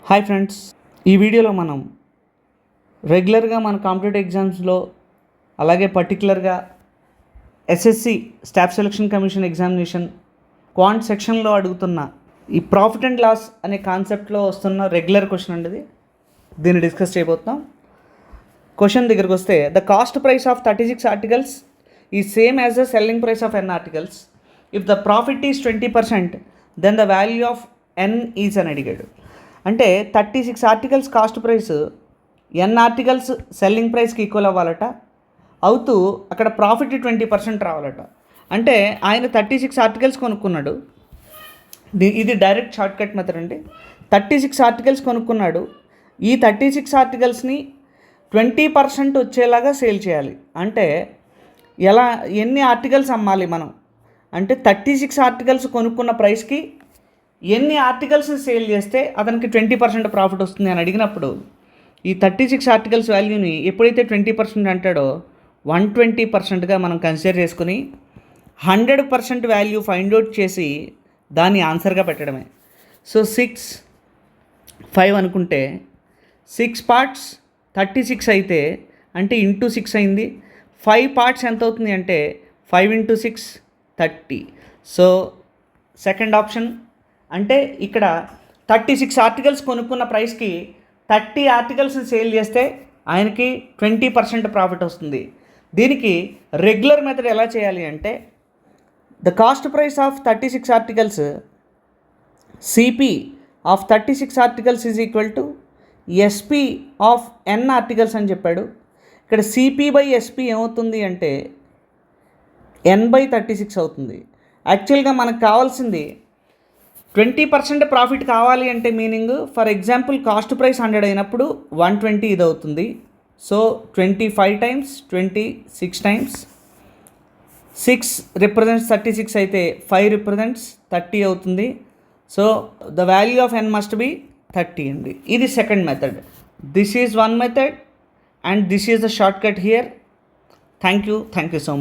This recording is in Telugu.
హాయ్ ఫ్రెండ్స్, ఈ వీడియోలో మనం రెగ్యులర్గా మన కాంపిటేటివ్ ఎగ్జామ్స్లో అలాగే పర్టికులర్గా SSC staff selection commission examination quant సెక్షన్లో అడుగుతున్న ఈ ప్రాఫిట్ అండ్ లాస్ అనే కాన్సెప్ట్లో వస్తున్న రెగ్యులర్ క్వశ్చన్ అండి. దీన్ని డిస్కస్ చేయబోతున్నాం. క్వశ్చన్ దగ్గరికి వస్తే, the cost price of 36 articles is same as the selling price of n articles. If the profit is 20%, then the value of n is అని అడిగాడు. అంటే 36 articles cost price n articles selling ప్రైస్కి ఈక్వల్ అవ్వాలట, అవుతూ అక్కడ ప్రాఫిట్ 20% రావాలట. అంటే ఆయన 36 ఆర్టికల్స్ కొనుక్కున్నాడు. ఇది డైరెక్ట్ షార్ట్కట్ మెథడ్ అండి. 36 ఆర్టికల్స్ కొనుక్కున్నాడు. ఈ 36 ఆర్టికల్స్ని 20% వచ్చేలాగా సేల్ చేయాలి. అంటే ఎన్ని ఆర్టికల్స్ అమ్మాలి మనం అంటే 36 ఆర్టికల్స్ కొనుక్కున్న ప్రైస్కి ఎన్ని ఆర్టికల్స్ సేల్ చేస్తే అతనికి 20% ప్రాఫిట్ వస్తుంది అని అడిగినప్పుడు, ఈ 36 ఆర్టికల్స్ వాల్యూని ఎప్పుడైతే 20% అంటాడో 120%గా మనం కన్సిడర్ చేసుకుని 100% వాల్యూ ఫైండ్ అవుట్ చేసి దాన్ని ఆన్సర్గా పెట్టడమే. సో 6, 5 అనుకుంటే 6 పార్ట్స్ 36 అయితే అంటే ఇంటూ 6 అయింది. 5 పార్ట్స్ ఎంత అవుతుంది అంటే 5 × 6 30. So second option. అంటే ఇక్కడ 36 ఆర్టికల్స్ కొనుక్కున్న ప్రైస్కి 30 ఆర్టికల్స్ సేల్ చేస్తే ఆయనకి 20% ప్రాఫిట్ వస్తుంది. దీనికి రెగ్యులర్ మెథడ్ ఎలా చేయాలి అంటే, the cost price of 36 articles CP of 36 articles is equal to SP of n articles అని చెప్పాడు. ఇక్కడ సిపి/ఎస్పి ఏమవుతుంది అంటే n/36 అవుతుంది. యాక్చువల్గా మనకు కావాల్సింది 20% ప్రాఫిట్ కావాలి అంటే meaning, for example cost price 100 అయినప్పుడు 120 ఇది అవుతుంది. సో 25 టైమ్స్ 20 6 టైమ్స్ 6 రిప్రజెంట్స్ 36 అయితే 5 రిప్రజెంట్స్ 30 అవుతుంది. So the value of n must be 30 అండి. ఇది second method. This is one method and this is the short cut here. Thank you so much.